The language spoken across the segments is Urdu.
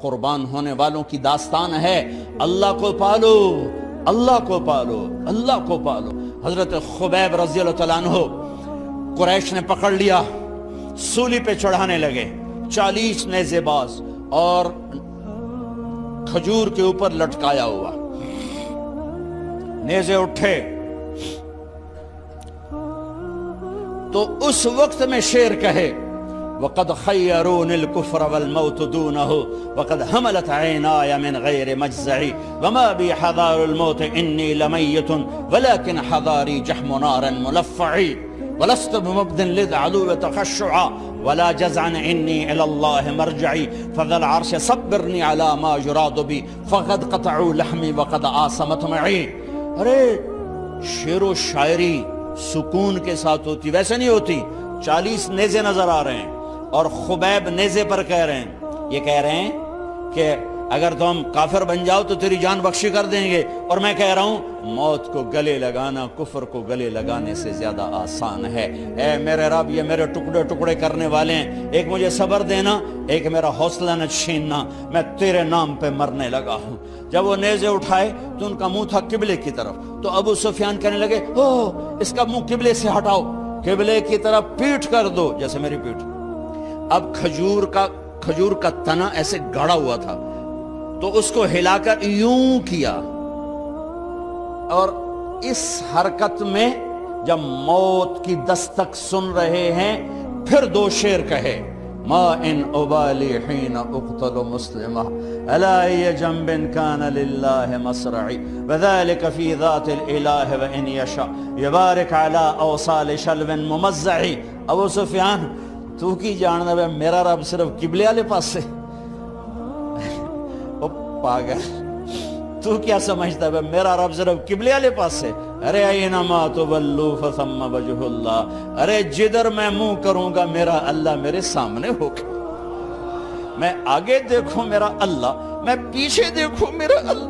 قربان ہونے والوں کی داستان ہے، اللہ کو پالو، اللہ کو پالو، اللہ کو پالو۔ حضرت خبیب رضی اللہ تعالیٰ عنہ قریش نے پکڑ لیا، سولی پہ چڑھانے لگے، 40 نیزے باز اور کھجور کے اوپر لٹکایا ہوا، نیزے اٹھے تو اس وقت میں شعر کہے وَقَدْ خَيَّرُونِ الْكُفْرَ وَالْمَوْتُ دُونَهُ وَقَدْ حَمَلَتْ عَيْنَايَ مِنْ غَيْرِ مَجْزَعِ وَمَا بِي حَذَارُ الْمَوْتِ إِنِّي لَمَيِّتٌ وَلَكِنْ حَذَارِي جَحْمُ نَارٍ مُلَفَّعِ وَلَسْتُ بِمُبْدٍ لِلْعَدُوِّ تَخَشُّعًا وَلَا جَزْعًا إِنِّي إِلَى اللَّهِ مَرْجِعِي فَذَا الْعَرْشِ صَبِّرْنِي عَلَى مَا يُرَادُ بِي فَقَدْ قَطَعُوا لَحْمِي وَقَدْ آسَمَتْ مَعِي۔ ارے شعر و شاعری سکون کے ساتھ ہوتی، ویسے نہیں ہوتی۔ 40 نیزے نظر آ رہے ہیں اور خبیب نیزے پر کہہ رہے ہیں، یہ کہہ رہے ہیں کہ اگر تم کافر بن جاؤ تو تیری جان بخشی کر دیں گے، اور میں کہہ رہا ہوں موت کو گلے لگانا کفر کو گلے لگانے سے زیادہ آسان ہے۔ اے میرے رب، یہ میرے ٹکڑے ٹکڑے کرنے والے ہیں، ایک مجھے صبر دینا، ایک میرا حوصلہ نہ چھیننا، میں تیرے نام پہ مرنے لگا ہوں۔ جب وہ نیزے اٹھائے تو ان کا منہ تھا قبلے کی طرف، تو ابو سفیان کہنے لگے اس کا منہ قبلے سے ہٹاؤ، قبلے کی طرف پیٹھ کر دو، جیسے میری پیٹھ۔ اب کھجور کا تنا ایسے گاڑا ہوا تھا تو اس کو ہلا کر یوں کیا، اور اس حرکت میں جب موت کی دستک سن رہے ہیں پھر 2 شعر کہے ما ان ابالی حین اقتل مسلمہ الا ای جنب کان للہ مصرعی وذالک فی ذات الالہ وان یشاء یبارک علی اوصال شلو ممزعی۔ ابو سفیان تو کی جاننا ہے میرا رب صرف قبلے والے پاس سے؟ او پاگل، تو کیا سمجھتا ہے میرا رب صرف قبلے والے پاس سے؟ ارے اینما تولوا فثم وجہ اللہ، ارے جدھر میں منہ کروں گا میرا اللہ میرے سامنے ہوگا۔ میں آگے دیکھوں میرا اللہ، میں پیچھے دیکھوں میرا اللہ،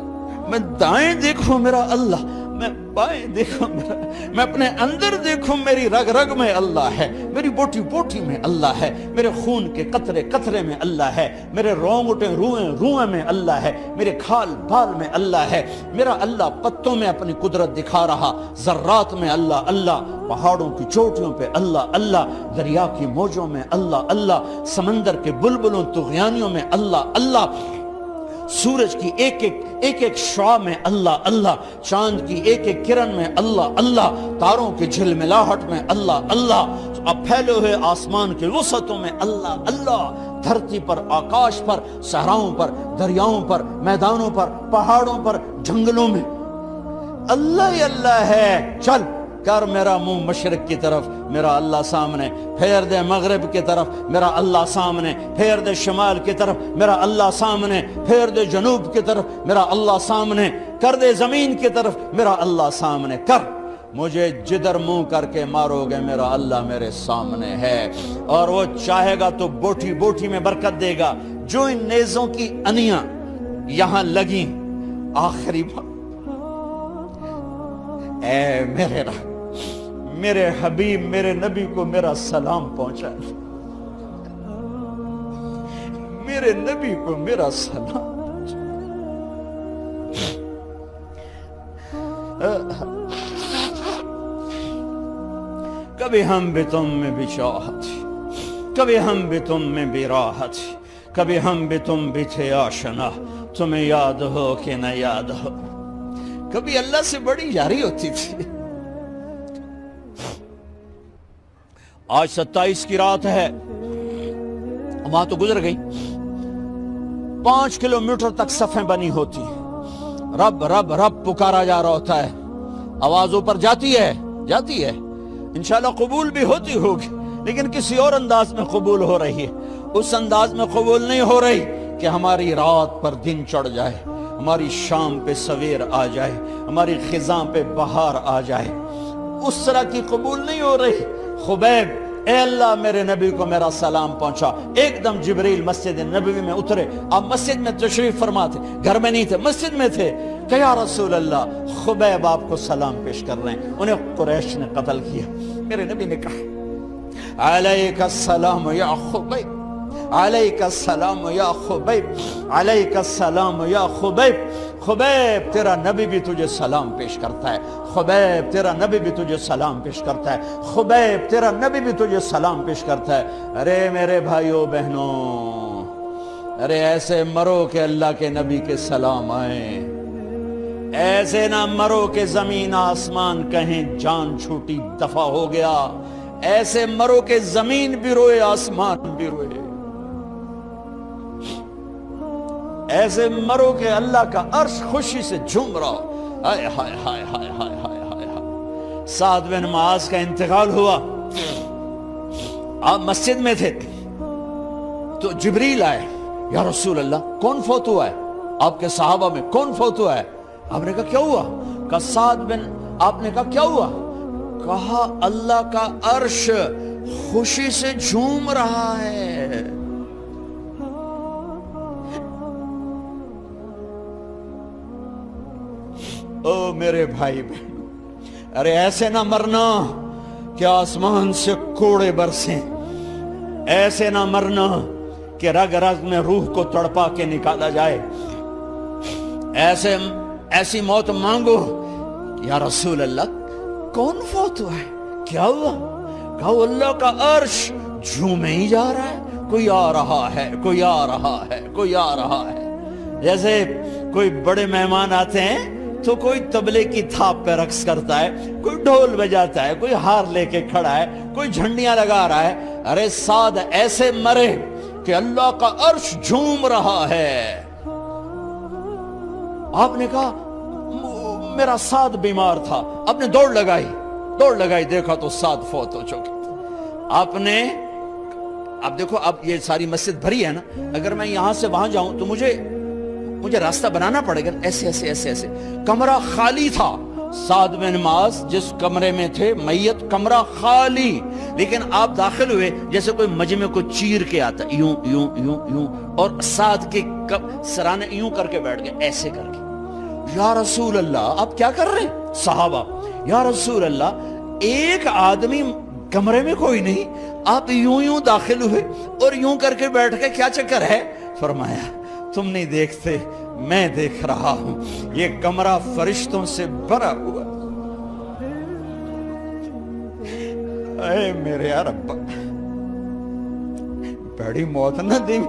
میں دائیں دیکھوں میرا اللہ، میں بائیں دیکھوں میرا، میں اپنے اندر دیکھوں میری رگ رگ میں اللہ ہے، میری بوٹی بوٹی میں اللہ ہے، میرے خون کے قطرے قطرے میں اللہ ہے، میرے رونگٹے روئیں روئیں میں اللہ ہے، میرے کھال بال میں اللہ ہے، میرا اللہ پتوں میں اپنی قدرت دکھا رہا، ذرات میں اللہ اللہ، پہاڑوں کی چوٹیوں پہ اللہ اللہ، دریا کی موجوں میں اللہ اللہ، سمندر کے بلبلوں طغیانیوں میں اللہ اللہ، سورج کی ایک ایک شعاع میں اللہ اللہ، چاند کی ایک ایک کرن میں اللہ اللہ، تاروں کی جھلملاہٹ میں اللہ اللہ، اب پھیلے ہوئے آسمان کے وسعتوں میں اللہ اللہ، دھرتی پر، آکاش پر، صحراؤں پر، دریاؤں پر، میدانوں پر، پہاڑوں پر، جنگلوں میں اللہ ہی اللہ ہے۔ چل کر میرا منہ مشرق کی طرف، میرا اللہ سامنے، پھیر دے مغرب کی طرف، میرا اللہ سامنے، پھیر دے شمال کی طرف، میرا اللہ سامنے، پھیر دے جنوب کی طرف، میرا اللہ سامنے، کر دے زمین کی طرف، میرا اللہ سامنے کر، مجھے جدھر منہ کر کے مارو گے میرا اللہ میرے سامنے ہے، اور وہ چاہے گا تو بوٹی بوٹی میں برکت دے گا۔ جو ان نیزوں کی انیاں یہاں لگیں، آخری بات، اے میرے رب، میرے حبیب میرے نبی کو میرا سلام پہنچا، میرے نبی کو میرا سلام پہنچا۔ کبھی ہم بھی تم میں بھی چاہت، کبھی ہم بھی تم میں بھی راحت، کبھی ہم بھی تم بھی تھے آشنا، تمہیں یاد ہو کہ نہ یاد ہو، کبھی اللہ سے بڑی یاری ہوتی تھی۔ آج 27 کی رات ہے، وہاں تو گزر گئی، 5 کلومیٹر تک صفیں بنی ہوتی، رب رب رب پکارا جا رہا ہوتا ہے، آواز اوپر جاتی ہے انشاءاللہ قبول بھی ہوتی ہوگی، لیکن کسی اور انداز میں قبول ہو رہی ہے، اس انداز میں قبول نہیں ہو رہی کہ ہماری رات پر دن چڑھ جائے، ہماری شام پہ سویر آ جائے، ہماری خزاں پہ بہار آ جائے، اس طرح کی قبول نہیں ہو رہی۔ خبیب، اے اللہ میرے نبی کو میرا سلام پہنچا۔ ایک دم جبریل مسجد نبوی میں اترے، آپ مسجد میں تشریف فرما تھے، گھر میں نہیں تھے، مسجد میں تھے، کہ یا رسول اللہ خبیب آپ کو سلام پیش کر رہے ہیں، انہیں قریش نے قتل کیا۔ میرے نبی نے کہا علیک السلام یا خبیب، علیک السلام یا خبیب، علیک السلام یا خبیب۔ خبیب تیرا نبی بھی تجھے سلام پیش کرتا ہے، خبیب تیرا نبی بھی تجھے سلام پیش کرتا ہے، خبیب تیرا نبی بھی تجھے سلام پیش کرتا ہے۔ ارے میرے بھائیوں بہنوں، ارے ایسے مرو کہ اللہ کے نبی کے سلام آئیں، ایسے نہ مرو کہ زمین آسمان کہیں جان چھوٹی دفع ہو گیا، ایسے مرو کہ زمین بھی روئے آسمان بھی روئے، ایسے مرو کہ اللہ کا عرش خوشی سے جھوم رہا ہو۔ ہائے ہائے ہائے ہائے ہائے ہائے ہائے ہائے۔ سعد بن معاذ کا انتقال ہوا، آپ مسجد میں تھے تو جبریل آئے، یا رسول اللہ کون فوت ہوا ہے؟ آپ کے صحابہ میں کون فوت ہوا ہے؟ آپ نے کہا کیا ہوا؟ کہا سعد بن، آپ نے کہا کیا ہوا؟ کہا اللہ کا عرش خوشی سے جھوم رہا ہے۔ او میرے بھائی بہن، ارے ایسے نہ مرنا کہ آسمان سے کوڑے برسیں، ایسے نہ مرنا کہ رگ رگ میں روح کو تڑپا کے نکالا جائے، ایسی موت مانگو۔ یا رسول اللہ کون فوت ہوا ہے؟ کیا ہوا؟ کہا اللہ کا عرش جھومے ہی جا رہا ہے، کوئی آ رہا ہے، کوئی آ رہا ہے، کوئی آ رہا ہے۔ جیسے کوئی بڑے مہمان آتے ہیں تو کوئی طبلے کی تھاپ پہ رقص کرتا ہے، کوئی ڈھول بجاتا ہے، کوئی ہار لے کے کھڑا ہے، کوئی جھنڈیاں لگا رہا ہے۔ ارے سعد ایسے مرے کہ اللہ کا عرش جھوم رہا ہے۔ آپ نے کہا میرا سعد بیمار تھا، آپ نے دوڑ لگائی، دیکھا تو سعد فوت ہو چکے۔ آپ دیکھو، اب یہ ساری مسجد بھری ہے نا، اگر میں یہاں سے وہاں جاؤں تو مجھے راستہ بنانا پڑے گا، ایسے۔ کمرہ خالی تھا، سعد بن معاذ جس کمرے میں تھے میت، کمرہ خالی، لیکن آپ داخل ہوئے جیسے کوئی مجمع کو چیر کے آتا، یوں یوں یوں یوں، اور سعد کے سرانے یوں کر کے بیٹھ گئے، ایسے کر کے۔ یا رسول اللہ آپ کیا کر رہے ہیں؟ صحابہ، یا رسول اللہ ایک آدمی کمرے میں کوئی نہیں، آپ یوں داخل ہوئے اور یوں کر کے بیٹھ کے، کیا چکر ہے؟ فرمایا تم نہیں دیکھتے، میں دیکھ رہا ہوں، یہ کمرہ فرشتوں سے بھرا ہوا۔ اے میرے رب، بڑی موت نہ دی،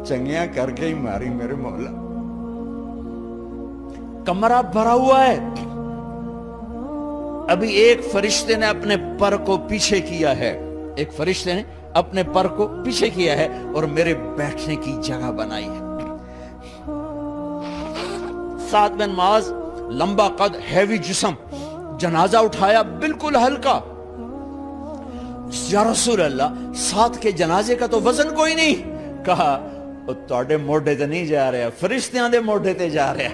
چنگیاں کر کے ہی ماری میرے مولا۔ کمرہ بھرا ہوا ہے، ابھی ایک فرشتے نے اپنے پر کو پیچھے کیا ہے، ایک فرشتے نے اپنے پر کو پیچھے کیا ہے اور میرے بیٹھنے کی جگہ بنائی ہے۔ سعد بن معاذ لمبا قد، ہیوی جسم، جنازہ اٹھایا بالکل ہلکا۔ یا رسول اللہ سعد کے جنازے کا تو وزن کوئی نہیں۔ کہا تواڈے موڈے تے نہیں جا رہا، فرشتیاں دے موڈے تے جا رہا۔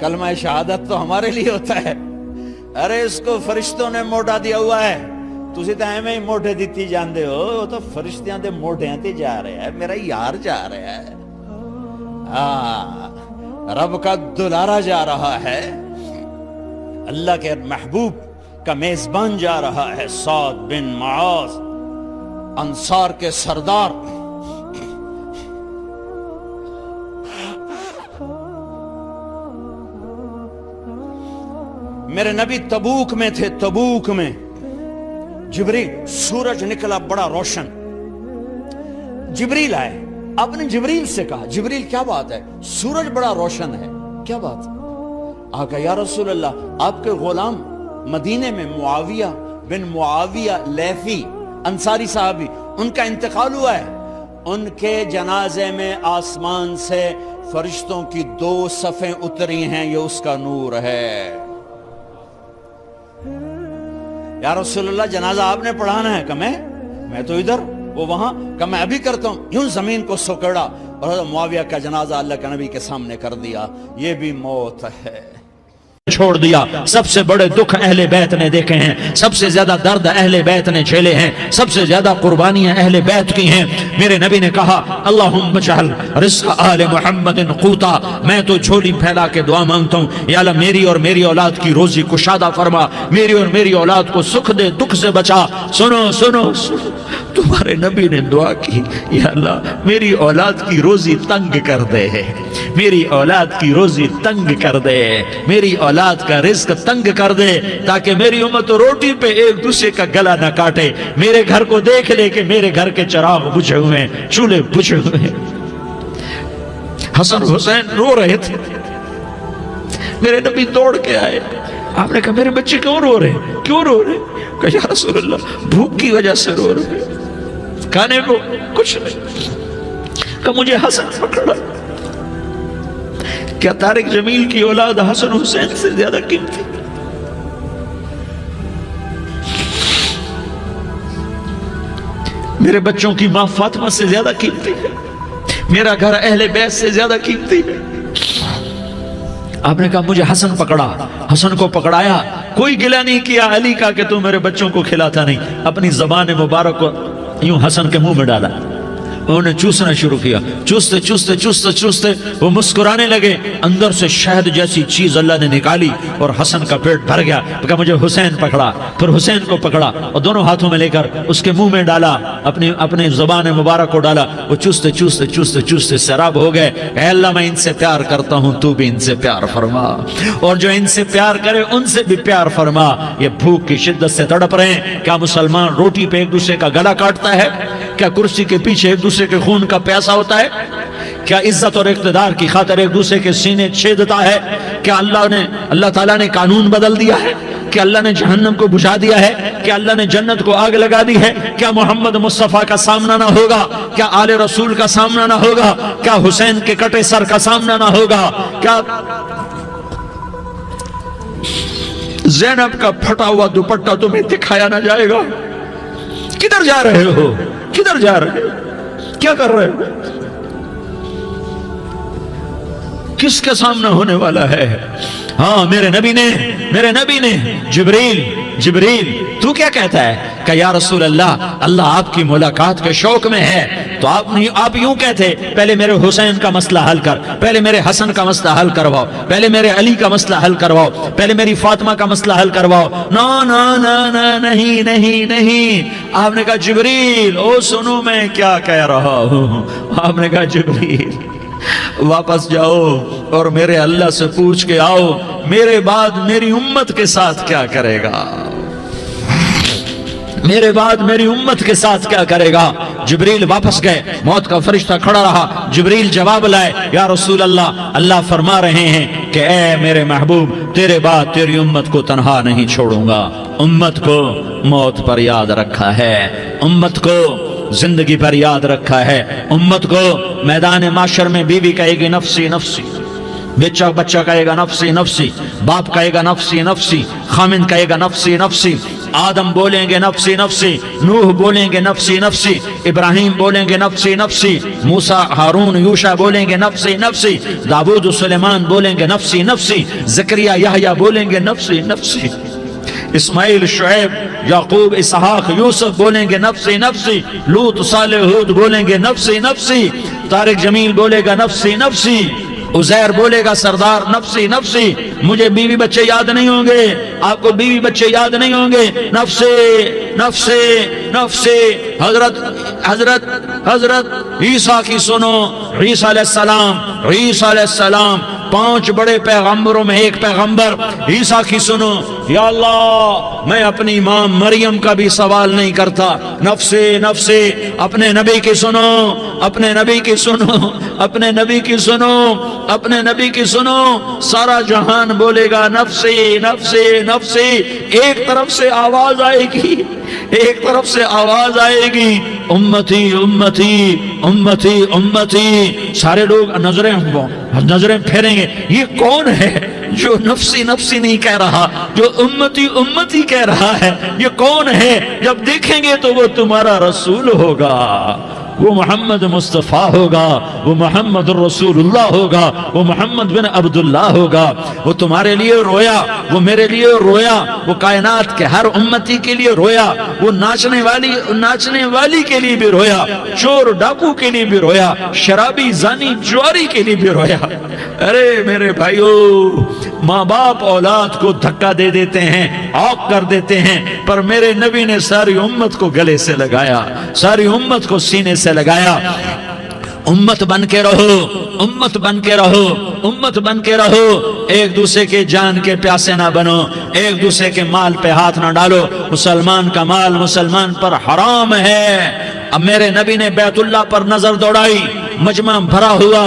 کلمہ شہادت تو ہمارے لیے ہوتا ہے، ارے اس کو فرشتوں نے موڈا دیا ہوا ہے، تسی تو ایویں ہی موڈے دیتی جاندے ہو، وہ تو فرشتیاں دے موڈیاں تے جا رہا ہے، میرا یار جا رہا ہے، رب کا دلارا جا رہا ہے، اللہ کے محبوب کا میزبان جا رہا ہے، سعد بن معاذ انصار کے سردار۔ میرے نبی تبوک میں تھے، تبوک میں جبریل، سورج نکلا بڑا روشن، جبریل آئے، آپ نے جبریل سے کہا جبریل کیا بات ہے، سورج بڑا روشن ہے، کیا بات؟ آقا یا رسول اللہ آپ کے غلام مدینے میں معاویہ بن معاویہ لیثی انصاری صحابی، ان کا انتقال ہوا ہے، ان کے جنازے میں آسمان سے فرشتوں کی 2 صفیں اتری ہیں، یہ اس کا نور ہے۔ یا رسول اللہ جنازہ آپ نے پڑھانا ہے؟ کہ میں تو ادھر، وہ وہاں، کہ میں ابھی کرتا ہوں۔ یوں زمین کو سکڑا اور معاویہ کا جنازہ اللہ کے نبی کے سامنے کر دیا۔ یہ بھی موت ہے۔ چھوڑ دیا. سب سے بڑے دکھ اہل بیت نے دیکھے ہیں, سب سے زیادہ درد اہل بیت نے جھیلے ہیں, سب سے زیادہ قربانیاں اہل بیت کی ہیں. میرے نبی نے کہا اللہم اجعل رزق آل محمد قوتا, میں تو جھولی پھیلا کے دعا مانگتا ہوں, یا اللہ میری اور میری اولاد کی روزی کشادہ فرما, میری اور میری اولاد کو سکھ دے, دکھ سے بچا. سنو سنو سنو, تمہارے نبی نے دعا کی, یا اللہ میری اولاد کی روزی تنگ کر دے, میری اولاد کی روزی تنگ کر دے, میری اولاد کا رزق تنگ کر دے, تاکہ میری امت روٹی پہ ایک دوسرے کا گلا نہ کاٹے. میرے گھر کو دیکھ لے کہ میرے گھر کے چراغ بجھے ہوئے ہیں, چولہے بجھے ہوئے ہیں. حسن حسین رو رہے تھے, میرے نبی دوڑ کے آئے. آپ نے کہا میرے بچے کیوں رو رہے ہیں, کیوں رو رہے ہیں؟ کہا یا رسول اللہ بھوک کی وجہ سے رو رہے ہیں, کھانے کو کچھ نہیں. کہا مجھے حسن پکڑا. کیا طارق جمیل کی اولاد حسن حسین سے زیادہ قیمتی؟ میرے بچوں کی ماں فاطمہ سے زیادہ قیمتی ہے, میرا گھر اہل بیت سے زیادہ قیمتی ہے. آپ نے کہا مجھے حسن پکڑا. حسن کو پکڑایا, کوئی گلہ نہیں کیا علی کا کہ تو میرے بچوں کو کھلاتا نہیں. اپنی زبان مبارک کو یوں حسن کے منہ میں ڈالا, انہوں نے چوسنا شروع کیا. چوستے چوستے چوستے چوستے وہ مسکرانے لگے. اندر سے شہد جیسی چیز اللہ نے نکالی اور حسن کا پیٹ بھر گیا. کہا مجھے حسین پکڑا. پھر حسین کو پکڑا اور دونوں ہاتھوں میں لے کر اس کے منہ میں ڈالا, اپنی زبان مبارک کو ڈالا. وہ چوستے چوستے چوستے چوستے سیراب ہو گئے. اے اللہ میں ان سے پیار کرتا ہوں, تو بھی ان سے پیار فرما, اور جو ان سے پیار کرے ان سے بھی پیار فرما. یہ بھوک کی شدت سے تڑپ رہے ہیں. کیا مسلمان روٹی پہ ایک دوسرے کا گلا کاٹتا ہے؟ کیا کرسی کے پیچھے ایک دوسرے کے خون کا پیاسا ہوتا ہے؟ کیا عزت اور اقتدار کی خاطر ایک دوسرے کے سینے چھیدتا ہے؟ کیا اللہ تعالیٰ نے قانون بدل دیا ہے؟ کیا اللہ نے جہنم کو بجھا دیا ہے؟ کیا اللہ نے جنت کو آگ لگا دی ہے؟ کیا محمد مصطفیٰ کا سامنا نہ ہوگا؟ کیا آل رسول کا سامنا نہ ہوگا؟ کیا حسین کے کٹے سر کا سامنا نہ ہوگا؟ کیا زینب کا پھٹا ہوا دوپٹہ تمہیں دکھایا نہ جائے گا؟ کدھر جا رہے ہو؟ کدھر جا رہے ہو؟ کیا کر رہے ہو؟ کس کے سامنے ہونے والا ہے؟ ہاں میرے نبی نے جبریل تو کیا کہتا ہے؟ کہ یا رسول اللہ آپ کی ملاقات کے شوق میں ہے. تو آپ یوں کہتے پہلے میرے حسین کا مسئلہ حل کر, پہلے میرے حسن کا مسئلہ حل کرواؤ, پہلے میرے علی کا مسئلہ حل کرواؤ, پہلے میری فاطمہ کا مسئلہ حل کرواؤ. نہیں. آپ نے کہا جبریل او سنو میں کیا کہہ رہا ہوں. آپ نے کہا جبریل واپس جاؤ اور میرے اللہ سے پوچھ کے آؤ میرے بعد میری امت کے ساتھ کیا کرے گا, میرے بعد میری امت کے ساتھ کیا کرے گا. جبریل واپس گئے, موت کا فرشتہ کھڑا رہا. جبریل جواب لائے, یا رسول اللہ فرما رہے ہیں کہ اے میرے محبوب تیرے بعد تیری امت کو تنہا نہیں چھوڑوں گا. امت کو موت پر یاد رکھا ہے, امت کو زندگی پر یاد رکھا ہے, امت کو میدان معاشر میں بیوی کہے گی نفسی نفسی, بچہ کہے گا نفسی نفسی, باپ کہے گا نفسی نفسی, خامن کہے گا نفسی نفسی, آدم بولیں گے نفسی نفسی, نوح بولیں گے نفسی نفسی, ابراہیم بولیں گے نفسی نفسی, موسیٰ ہارون یوشع بولیں گے نفسی نفسی, داؤد سلیمان بولیں گے نفسی نفسی, زکریا یحییٰ بولیں گے نفسی نفسی, اسماعیل شعیب یعقوب اسحاق یوسف بولیں گے نفسی نفسی, لوط صالح ہود بولیں گے نفسی نفسی, طارق جمیل بولے گا نفسی نفسی, عزیر بولے گا سردار نفسی نفسی. مجھے بیوی بچے یاد نہیں ہوں گے, آپ کو بیوی بچے یاد نہیں ہوں گے, نفسی نفسی نفسی. حضرت عیسیٰ کی سنو, عیسیٰ علیہ السلام 5 بڑے پیغمبروں میں ایک پیغمبر عیسیٰ کی سنو. یا اللہ میں اپنی ماں مریم کا بھی سوال نہیں کرتا, نفسی نفسی. اپنے نبی کی سنو, اپنے نبی کی سنو, اپنے نبی کی سنو, اپنے نبی کی سنو. سارا جہان بولے گا نفسی نفسی نفسی. ایک طرف سے آواز آئے گی, ایک طرف سے آواز آئے گی امتی امتی امتی امتی. سارے لوگ نظریں پھیریں گے, یہ کون ہے جو نفسی نفسی نہیں کہہ رہا, جو امتی امتی کہہ رہا ہے؟ یہ کون ہے؟ جب دیکھیں گے تو وہ تمہارا رسول ہوگا. وہ محمد مصطفیٰ ہوگا، وہ محمد الرسول اللہ ہوگا، وہ محمد بن عبداللہ ہوگا۔ وہ تمہارے لیے رویا، وہ میرے لیے رویا، وہ کائنات کے ہر امتی کے لیے رویا، وہ ناچنے والی کے لیے بھی رویا، چور ڈاکو کے لیے بھی رویا، شرابی زانی جواری کے لیے بھی رویا۔ ارے میرے بھائیو، ماں باپ اولاد کو دھکا دے دیتے ہیں، عوق کر دیتے ہیں، پر میرے نبی نے ساری امت کو گلے سے لگایا، ساری امت کو سینے سے لگایا۔ امت بن کے رہو، امت بن کے رہو، امت بن کے رہو، ایک دوسرے کے جان کے پیاسے نہ بنو، ایک دوسرے کے مال پہ ہاتھ نہ ڈالو۔ مسلمان کا مال مسلمان پر حرام ہے۔ اب میرے نبی نے بیت اللہ پر نظر دوڑائی، مجمع بھرا ہوا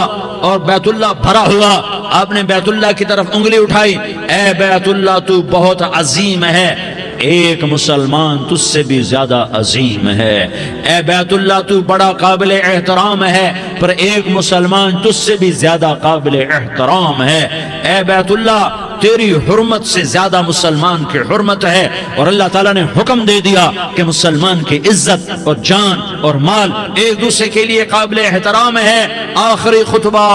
اور بیت اللہ بھرا ہوا، آپ نے بیت اللہ کی طرف انگلی اٹھائی، اے بیت اللہ تو بہت عظیم ہے، ایک مسلمان تجھ سے بھی زیادہ عظیم ہے۔ اے بیت اللہ تو بڑا قابل احترام ہے، پر ایک مسلمان تجھ سے بھی زیادہ قابل احترام ہے۔ اے بیت اللہ تیری حرمت سے زیادہ مسلمان کی حرمت ہے، اور اللہ تعالیٰ نے حکم دے دیا کہ مسلمان کی عزت اور جان اور مال ایک دوسرے کے لیے قابل احترام ہے۔ آخری خطبہ،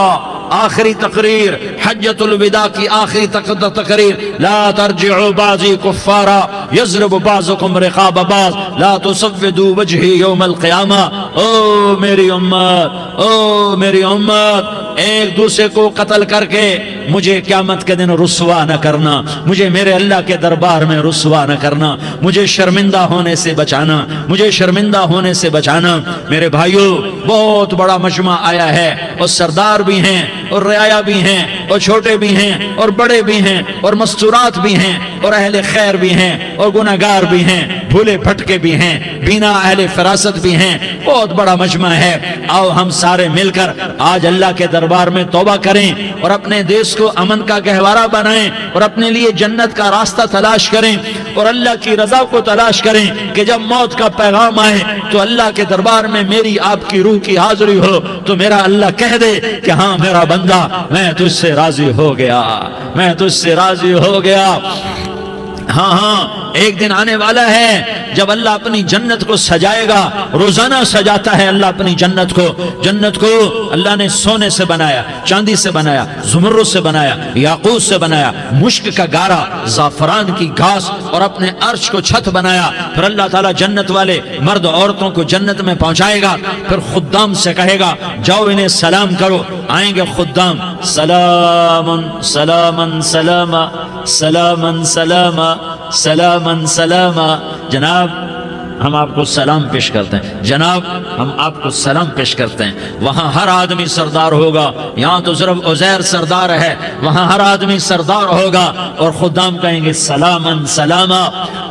آخری تقریر، حجۃ الوداع کی آخری تقریر، لا ترجعوا بعضی کفارا یضرب بعضکم رقاب بعض لا تسودوا وجہی یوم القیامہ۔ او میری امت، او میری امت، ایک دوسرے کو قتل کر کے مجھے قیامت کے دن رسوا نہ کرنا، مجھے میرے اللہ کے دربار میں رسوا نہ کرنا، مجھے شرمندہ ہونے سے بچانا، مجھے شرمندہ ہونے سے بچانا۔ میرے بھائیو، بہت بڑا مجمع آیا ہے، اور سردار بھی ہیں اور رعایا بھی ہیں اور چھوٹے بھی ہیں اور بڑے بھی ہیں اور مستورات بھی ہیں اور اہل خیر بھی ہیں اور گناہگار بھی ہیں، بھولے بھٹکے بھی ہیں، بینا اہل فراست بھی ہیں، بہت بڑا مجمع ہے۔ آؤ ہم سارے مل کر آج اللہ کے دربار میں توبہ کریں اور اپنے دیش کو امن کا گہوارہ بنائیں اور اپنے لیے جنت کا راستہ تلاش کریں اور اللہ کی رضا کو تلاش کریں کہ جب موت کا پیغام آئے تو اللہ کے دربار میں میری آپ کی روح کی حاضری ہو تو میرا اللہ کہہ دے کہ ہاں میرا بندہ، میں تجھ سے راضی ہو گیا، میں تجھ سے راضی ہو گیا۔ ہاں ہاں، ایک دن آنے والا ہے جب اللہ اپنی جنت کو سجائے گا، روزانہ سجاتا ہے اللہ اپنی جنت کو۔ جنت کو اللہ نے سونے سے بنایا، چاندی سے بنایا، زمرد سے بنایا، یاقوت سے بنایا، مشک کا گارا، زعفران کی گھاس اور اپنے عرش کو چھت بنایا۔ پھر اللہ تعالیٰ جنت والے مرد عورتوں کو جنت میں پہنچائے گا، پھر خدام سے کہے گا جاؤ انہیں سلام کرو۔ آئیں گے خدام، سلام سلام سلام سلام سلام سلام سلام۔ جناب ہم آپ کو سلام پیش کرتے ہیں، جناب ہم آپ کو سلام پیش کرتے ہیں۔ وہاں ہر آدمی سردار ہوگا، یہاں تو صرف عزیر سردار ہے، وہاں ہر آدمی سردار ہوگا، اور خدام کہیں گے سلامن سلاما،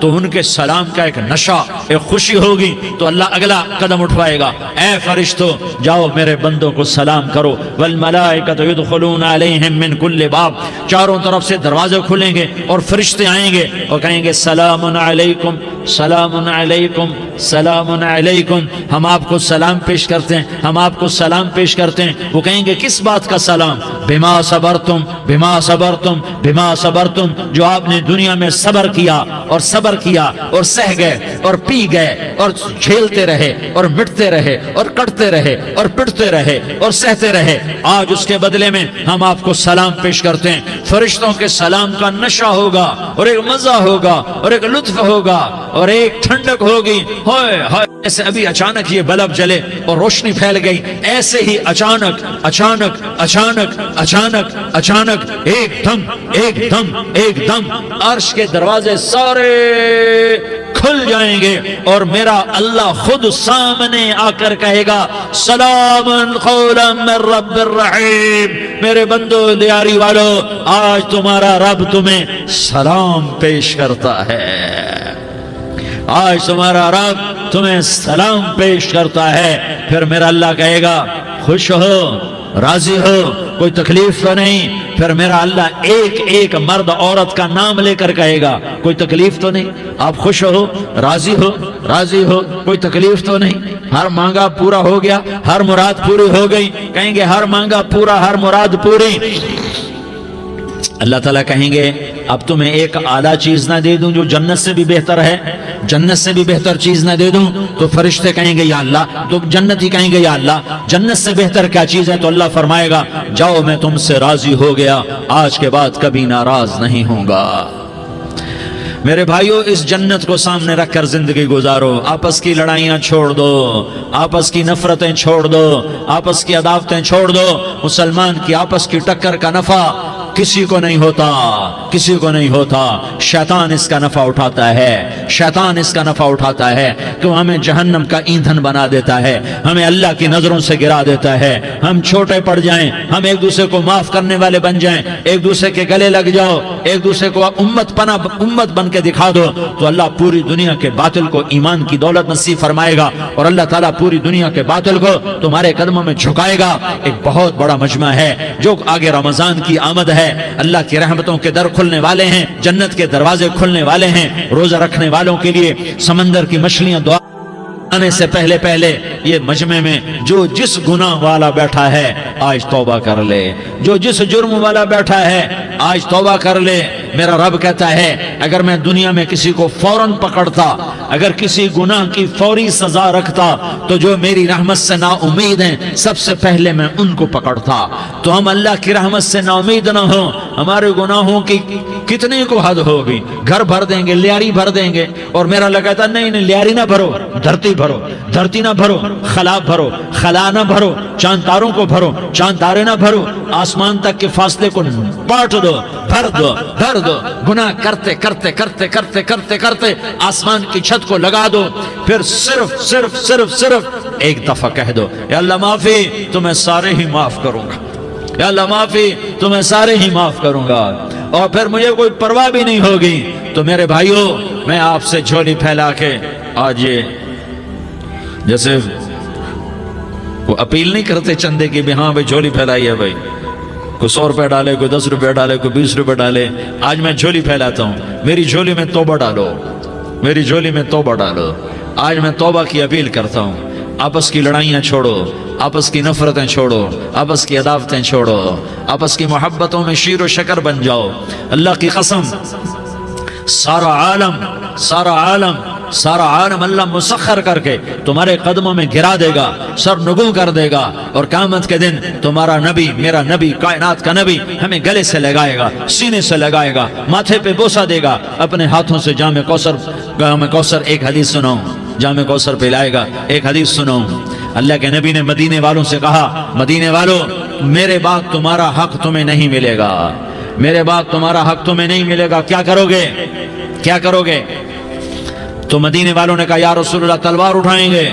تو ان کے سلام کا ایک نشہ، ایک خوشی ہوگی، تو اللہ اگلا قدم اٹھوائے گا، اے فرشتو جاؤ میرے بندوں کو سلام کرو۔ والملائکۃ یدخلون علیہم من کل باب، چاروں طرف سے دروازے کھلیں گے اور فرشتے آئیں گے اور کہیں گے سلام علیکم سلام علیکم سلام علیکم۔ ہم آپ کو سلام پیش کرتے ہیں، ہم آپ کو سلام پیش کرتے ہیں۔ وہ کہیں گے کس بات کا سلام؟ بما صبرتم بما صبرتم بما صبرتم، جو آپ نے دنیا میں صبر کیا اور صبر کیا اور سہ گئے اور پی گئے اور جھیلتے رہے اور مٹتے رہے اور کٹتے رہے اور پٹتے رہے اور سہتے رہے، آج اس کے بدلے میں ہم آپ کو سلام پیش کرتے ہیں۔ فرشتوں کے سلام کا نشہ ہوگا اور ایک مزہ ہوگا اور ایک لطف ہوگا اور ایک ٹھنڈک ہوگی۔ ہوئے ہوئے، ایسے ابھی اچانک یہ بلب جلے اور روشنی پھیل گئی، ایسے ہی اچانک اچانک اچانک اچانک اچانک ایک دم ایک دم ایک دم عرش کے دروازے سارے کھل جائیں گے اور میرا اللہ خود سامنے آ کر کہے گا سلام قولا من رب الرحیم۔ میرے بندو دیاری والو، آج تمہارا رب تمہیں سلام پیش کرتا ہے، آج تمہارا رب تمہیں سلام پیش کرتا ہے۔ پھر میرا اللہ کہے گا خوش ہو، راضی ہو، کوئی تکلیف تو نہیں؟ پھر میرا اللہ ایک ایک مرد عورت کا نام لے کر کہے گا کوئی تکلیف تو نہیں؟ آپ خوش ہو، راضی ہو، راضی ہو، کوئی تکلیف تو نہیں؟ ہر مانگا پورا ہو گیا، ہر مراد پوری ہو گئی؟ کہیں گے ہر مانگا پورا، ہر مراد پوری۔ اللہ تعالیٰ کہیں گے اب تمہیں ایک اعلیٰ چیز نہ دے دوں جو جنت سے بھی بہتر ہے؟ جنت سے بھی بہتر چیز نہ دے دوں تو فرشتے کہیں گے یا اللہ، تو جنتی کہیں گے یا اللہ جنت سے بہتر کیا چیز ہے؟ تو اللہ فرمائے گا جاؤ میں تم سے راضی ہو گیا، آج کے بعد کبھی ناراض نہیں ہوں گا۔ میرے بھائیو، اس جنت کو سامنے رکھ کر زندگی گزارو، آپس کی لڑائیاں چھوڑ دو، آپس کی نفرتیں چھوڑ دو، آپس کی عداوتیں چھوڑ دو۔ مسلمان کی آپس کی ٹکر کا نفع کسی کو نہیں ہوتا، کسی کو نہیں ہوتا، شیطان اس کا نفع اٹھاتا ہے، شیطان اس کا نفع اٹھاتا ہے کہ وہ ہمیں جہنم کا ایندھن بنا دیتا ہے، ہمیں اللہ کی نظروں سے گرا دیتا ہے، ہم چھوٹے پڑ جائیں، ہم ایک دوسرے کو معاف کرنے والے بن جائیں، ایک دوسرے کے گلے لگ جاؤ، ایک دوسرے کو امت بن کے دکھا دو، تو اللہ پوری دنیا کے باطل کو ایمان کی دولت نصیب فرمائے گا، اور اللہ تعالیٰ پوری دنیا کے باطل کو تمہارے قدموں میں جھکائے گا۔ ایک بہت بڑا مجمع ہے جو آگے رمضان کی آمد ہے، اللہ کی رحمتوں کے در کھلنے والے ہیں، جنت کے دروازے کھلنے والے ہیں، روزہ رکھنے والوں کے لیے سمندر کی مچھلیاں دعا آنے سے پہلے یہ مجمع میں جو جس گناہ والا بیٹھا ہے آج توبہ کر لے، جو جس جرم والا بیٹھا ہے آج توبہ کر لے۔ میرا رب کہتا ہے اگر میں دنیا میں کسی کو فوراً پکڑتا، اگر کسی گناہ کی فوری سزا رکھتا تو جو میری رحمت سے نا امید ہیں سب سے پہلے میں ان کو پکڑتا۔ تو ہم اللہ کی رحمت سے نا امید نہ ہوں، ہمارے گناہوں کی کتنے کو حد ہوگی، گھر بھر دیں گے، لیاری بھر دیں گے، اور میرا اللہ کہتا نہیں لیاری نہ بھرو، دھرتی بھرو، دھرتی نہ بھرو، خلا بھرو، خلا نہ بھرو، چاند تاروں کو بھرو، چاند تارے نہ بھرو، آسمان تک کے فاصلے کو بانٹ دو، بھر دو، بھر دو، گناہ کرتے کرتے کرتے کرتے کرتے کرتے آسمان کی چھت کو لگا دو، پھر صرف صرف صرف صرف ایک دفعہ کہہ دو یا اللہ معافی، تو میں سارے ہی معاف کروں گا، یا اللہ معافی، تو میں سارے ہی معاف کروں گا، اور پھر مجھے کوئی پرواہ بھی نہیں ہوگی۔ تو میرے بھائیوں، میں آپ سے جھولی پھیلا کے آج یہ جیسے وہ اپیل نہیں کرتے چندے کی بھی ہاں بھائی جھولی پھیلائی ہے، بھائی کوئی 100 روپے ڈالے، کوئی 10 روپے ڈالے، کوئی 20 روپے ڈالے، آج میں جھولی پھیلاتا ہوں، میری جھولی میں توبہ ڈالو، میری جھولی میں توبہ ڈالو۔ آج میں توبہ کی اپیل کرتا ہوں، آپس کی لڑائیاں چھوڑو، آپس کی نفرتیں چھوڑو، آپس کی عداوتیں چھوڑو، آپس کی محبتوں میں شیر و شکر بن جاؤ۔ اللہ کی قسم، سارا عالم اللہ مسخر کر کے تمہارے قدموں میں گرا دے گا، سر نگوں کر دے گا، اور قیامت کے دن تمہارا نبی، میرا نبی، کائنات کا نبی ہمیں گلے سے لگائے گا، سینے سے لگائے گا، ماتھے پہ بوسہ دے گا، اپنے ہاتھوں سے جام کوثر ایک حدیث سناؤں، جام کوثر پلائے گا، ایک حدیث سناؤں۔ اللہ کے نبی نے مدینے والوں سے کہا، مدینے والوں میرے بعد تمہارا حق تمہیں نہیں ملے گا، میرے بعد تمہارا حق تمہیں نہیں ملے گا، کیا کرو گے، کیا کرو گے؟ تو مدینے والوں نے کہا یا رسول اللہ تلوار اٹھائیں گے،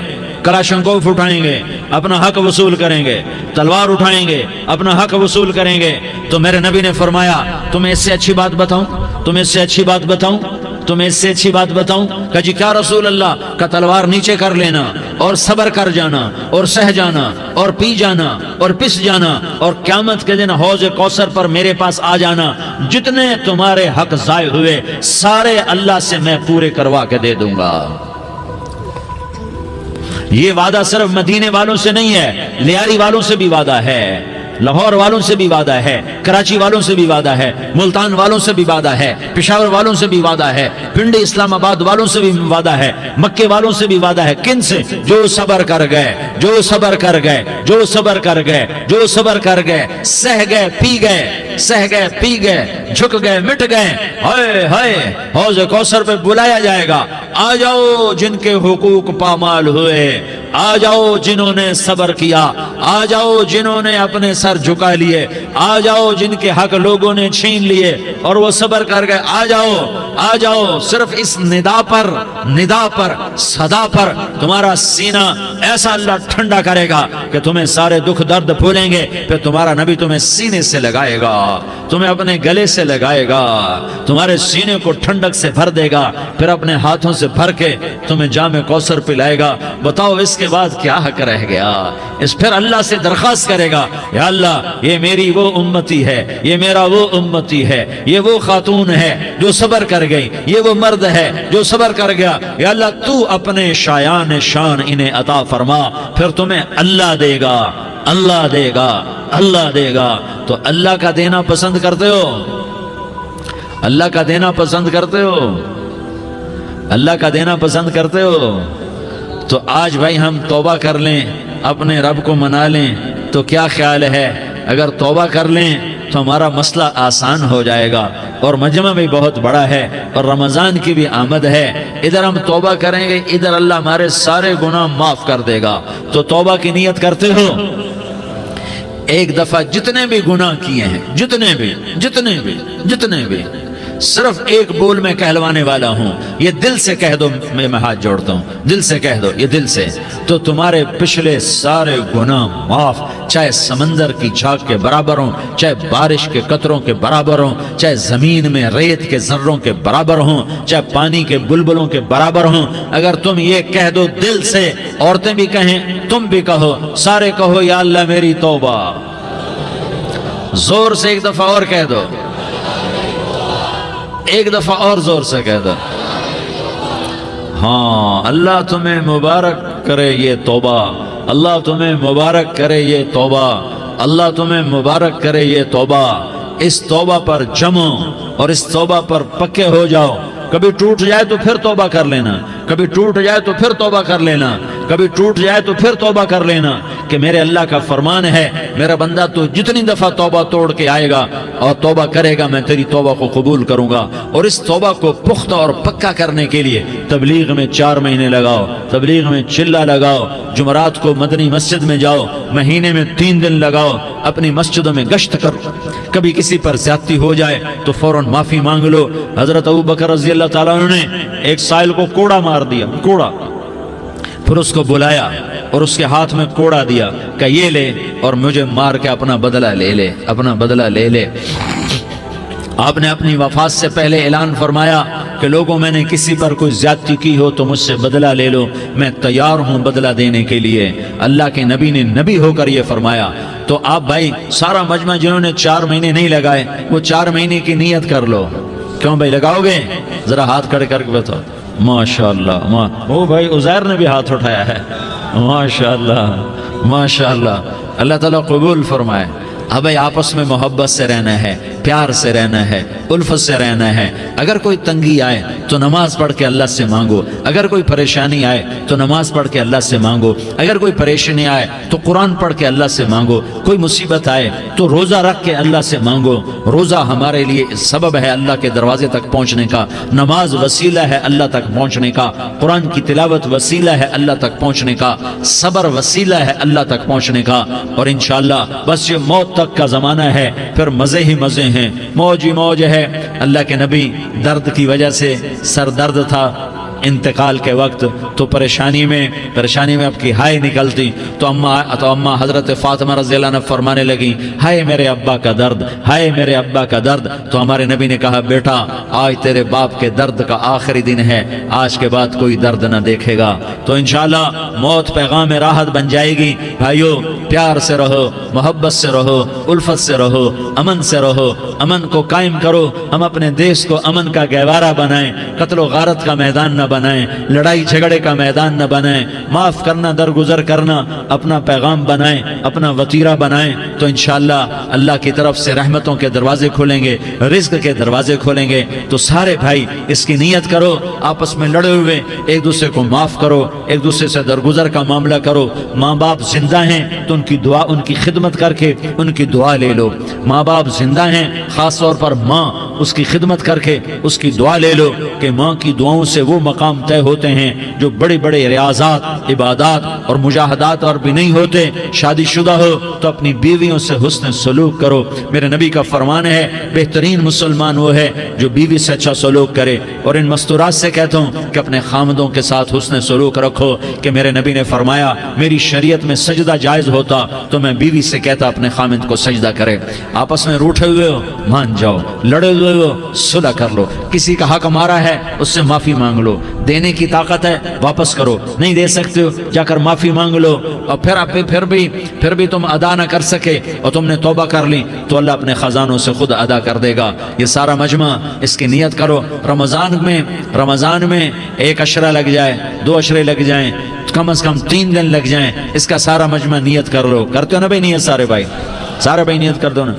کلاشنکوف اٹھائیں گے، اپنا حق وصول کریں گے، تلوار اٹھائیں گے، اپنا حق وصول کریں گے۔ تو میرے نبی نے فرمایا تمہیں اس سے اچھی بات بتاؤں، تمہیں اس سے اچھی بات بتاؤں، تمہیں اس سے اچھی بات بتاؤں؟ کہا جی کیا رسول اللہ؟ کا تلوار نیچے کر لینا اور صبر کر جانا اور سہ جانا اور پی جانا اور پس جانا، اور قیامت کے دن حوض کوثر پر میرے پاس آ جانا، جتنے تمہارے حق ضائع ہوئے سارے اللہ سے میں پورے کروا کے دے دوں گا۔ یہ وعدہ صرف مدینے والوں سے نہیں ہے، لیاری والوں سے بھی وعدہ ہے، لاہور والوں سے بھی وعدہ ہے، کراچی والوں سے بھی وعدہ ہے، ملتان والوں سے بھی وعدہ ہے، پشاور والوں سے بھی وعدہ ہے، پنڈی اسلام آباد والوں سے بھی وعدہ ہے، مکے والوں سے بھی وعدہ ہے۔ کن سے؟ جو صبر کر گئے، جو صبر کر گئے، جو صبر کر گئے، جو صبر کر گئے، سہ گئے پی گئے، سہ گئے پی گئے، جھک گئے مٹ گئے، ہائے ہائے حوض کوثر پہ بلایا جائے گا، آ جاؤ جن کے حقوق پامال ہوئے، آ جاؤ جنہوں نے صبر کیا، آ جاؤ جنہوں نے اپنے سر جھکا لیے، آ جاؤ جن کے حق لوگوں نے چھین لیے اور وہ صبر کر گئے، آ جاؤ آ جاؤ۔ صرف اس ندا پر صدا پر تمہارا سینہ ایسا اللہ ٹھنڈا کرے گا کہ تمہیں سارے دکھ درد بھولیں گے، پھر تمہارا نبی تمہیں سینے سے لگائے گا، تمہیں اپنے گلے سے لگائے گا، تمہارے سینے کو ٹھنڈک سے بھر دے گا، پھر اپنے ہاتھوں سے بھر کے تمہیں جام کوثر پلائے گا۔ بتاؤ اس کے بعد کیا حق رہ گیا؟ اس پھر اللہ سے درخواست کرے گا یا اللہ یہ میری وہ امتی ہے، یہ میرا وہ امتی ہے، یہ وہ خاتون ہے جو صبر کر گئی، یہ وہ مرد ہے جو صبر کر گیا، یا اللہ تو اپنے شایان شان انہیں عطا فرما، پھر تمہیں اللہ دے گا، اللہ دے گا، اللہ دے گا۔ تو اللہ کا دینا پسند کرتے ہو؟ اللہ کا دینا پسند کرتے ہو؟ اللہ کا دینا پسند کرتے ہو؟ تو آج بھائی ہم توبہ کر لیں، اپنے رب کو منا لیں، تو کیا خیال ہے اگر توبہ کر لیں تو ہمارا مسئلہ آسان ہو جائے گا، اور مجمع بھی بہت بڑا ہے اور رمضان کی بھی آمد ہے، ادھر ہم توبہ کریں گے، ادھر اللہ ہمارے سارے گناہ معاف کر دے گا۔ تو توبہ کی نیت کرتے ہو؟ ایک دفعہ جتنے بھی گناہ کیے ہیں، جتنے بھی صرف ایک بول میں کہلوانے والا ہوں، یہ دل سے کہہ دو، میں ہاتھ جوڑتا ہوں، دل سے کہہ دو، یہ دل سے، تو تمہارے پچھلے سارے گناہ معاف، چاہے سمندر کی جھاگ کے برابر ہوں، چاہے بارش کے قطروں کے برابر ہوں، چاہے زمین میں ریت کے ذروں کے برابر ہوں، چاہے پانی کے بلبلوں کے برابر ہوں۔ اگر تم یہ کہہ دو دل سے، عورتیں بھی کہیں، تم بھی کہو، سارے کہو یا اللہ میری توبہ، زور سے ایک دفعہ اور کہہ دو، ایک دفعہ اور زور سے کہہ دو۔ ہاں، اللہ تمہیں مبارک کرے یہ توبہ، اللہ تمہیں مبارک کرے یہ توبہ، اللہ تمہیں مبارک کرے یہ توبہ۔ اس توبہ پر جمو اور اس توبہ پر پکے ہو جاؤ۔ کبھی ٹوٹ جائے تو پھر توبہ کر لینا، کبھی ٹوٹ جائے تو پھر توبہ کر لینا، کبھی ٹوٹ جائے تو پھر توبہ کر لینا، کہ میرے اللہ کا فرمان ہے، میرا بندہ تو جتنی دفعہ توبہ توڑ کے آئے گا اور توبہ کرے گا، میں تیری توبہ کو قبول کروں گا۔ اور اس توبہ کو پختہ اور پکا کرنے کے لیے تبلیغ میں 4 مہینے لگاؤ، تبلیغ میں چلہ لگاؤ، جمعرات کو مدنی مسجد میں جاؤ، مہینے میں 3 دن لگاؤ، اپنی مسجدوں میں گشت کرو، کبھی کسی پر زیادتی ہو جائے تو فوراً معافی مانگ لو۔ حضرت ابوبکر رضی اللہ تعالیٰ عنہ نے ایک سائل کو کوڑا مار دیا، کوڑا، پھر اس کو بلایا اور اس کے ہاتھ میں کوڑا دیا کہ یہ لے اور مجھے مار کے اپنا بدلہ لے لے، اپنا بدلہ لے لے۔ آپ نے اپنی وفات سے پہلے اعلان فرمایا کہ لوگوں میں نے کسی پر کوئی زیادتی کی ہو تو مجھ سے بدلہ لے لو، میں تیار ہوں بدلہ دینے کے لیے۔ اللہ کے نبی نے نبی ہو کر یہ فرمایا۔ تو آپ بھائی سارا مجمع جنہوں نے 4 مہینے نہیں لگائے، وہ 4 مہینے کی نیت کر لو۔ کیوں بھائی لگاؤ گے؟ ذرا ہاتھ کھڑے کر کے بتاؤ۔ ماشاءاللہ، وہ بھائی عزیر نے بھی ہاتھ اٹھایا ہے، ماشاءاللہ ماشاءاللہ، اللہ تعالیٰ قبول فرمائے۔ اب آپس میں محبت سے رہنا ہے، پیار سے رہنا ہے، الفت سے رہنا ہے۔ اگر کوئی تنگی آئے تو نماز پڑھ کے اللہ سے مانگو، اگر کوئی پریشانی آئے تو نماز پڑھ کے اللہ سے مانگو، اگر کوئی پریشانی آئے تو قرآن پڑھ کے اللہ سے مانگو، کوئی مصیبت آئے تو روزہ رکھ کے اللہ سے مانگو۔ روزہ ہمارے لیے سبب ہے اللہ کے دروازے تک پہنچنے کا، نماز وسیلہ ہے اللہ تک پہنچنے کا، قرآن کی تلاوت وسیلہ ہے اللہ تک پہنچنے کا، صبر وسیلہ ہے اللہ تک پہنچنے کا۔ اور انشاءاللہ بس یہ موت تک کا زمانہ ہے، پھر مزے ہی مزے ہیں، موج ہی موج ہے۔ اللہ کے نبی درد کی وجہ سے سر درد تھا انتقال کے وقت، تو پریشانی میں اب کی ہائے نکلتی تو اماں حضرت فاطمہ رضی اللہ عنہ فرمانے لگی، ہائے میرے ابا کا درد، ہائے میرے ابا کا درد۔ تو ہمارے نبی نے کہا، بیٹا آج تیرے باپ کے درد کا آخری دن ہے، آج کے بعد کوئی درد نہ دیکھے گا۔ تو انشاءاللہ موت پیغام راحت بن جائے گی۔ بھائیو پیار سے رہو، محبت سے رہو، الفت سے رہو، امن سے رہو، امن کو قائم کرو۔ ہم اپنے دیش کو امن کا گہوارہ بنائیں، قتل و غارت کا میدان نہ بنائیں، لڑائی جھگڑے کا میدان نہ بنائیں، معاف کرنا درگزر کرنا اپنا پیغام بنائیں، اپنا وتیرہ بنائیں۔ تو انشاءاللہ اللہ کی طرف سے رحمتوں کے دروازے کھولیں گے، رزق کے دروازے کھولیں گے۔ تو سارے بھائی اس کی نیت کرو، آپس میں لڑے ہوئے ایک دوسرے کو معاف کرو، ایک دوسرے سے درگزر کا معاملہ کرو۔ ماں باپ زندہ ہیں تو ان کی دعا، ان کی خدمت کر کے ان کی دعا لے لو۔ ماں باپ زندہ ہیں، خاص طور پر ماں، اس کی خدمت کر کے اس کی دعا لے لو، کہ ماں کی دعاؤں سے وہ مقام طے ہوتے ہیں جو بڑے بڑے ریاضات، عبادات اور مجاہدات اور بھی نہیں ہوتے۔ شادی شدہ ہو تو اپنی بیویوں سے حسن سلوک کرو۔ میرے نبی کا فرمان ہے، بہترین مسلمان وہ ہے جو بیوی سے اچھا سلوک کرے۔ اور ان مستورات سے کہتا ہوں کہ اپنے خامدوں کے ساتھ حسن سلوک رکھو، کہ میرے نبی نے فرمایا میری شریعت میں سجدہ جائز ہوتا تو میں بیوی سے کہتا اپنے خامد کو سجدہ کرے۔ آپس میں روٹھے ہوئے ہو مان جاؤ، لڑے ہوئے ہو صلح کر لو، کسی کا حق مارا ہے اس سے معافی مانگ لو، دینے کی طاقت ہے واپس کرو، نہیں دے سکتے ہو جا کر معافی مانگ لو۔ اور پھر بھی تم ادا نہ کر سکے اور تم نے توبہ کر لی تو اللہ اپنے خزانوں سے خود ادا کر دے گا۔ یہ سارا مجمع اس کی نیت کرو۔ رمضان میں 1 عشرہ لگ جائے، 2 عشرے لگ جائیں، کم از کم 3 دن لگ جائیں، اس کا سارا مجمع نیت کر لو۔ کرتے ہو نا بھائی نیت؟ سارے بھائی نیت کر دو نا۔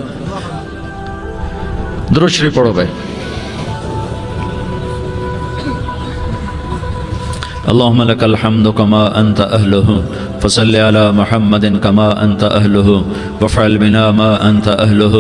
درود شریف پڑھو بھائی۔ اللهم لك الحمد كما أنت أهله فصل على محمد كما أنت أهله وافعل بنا ما أنت أهله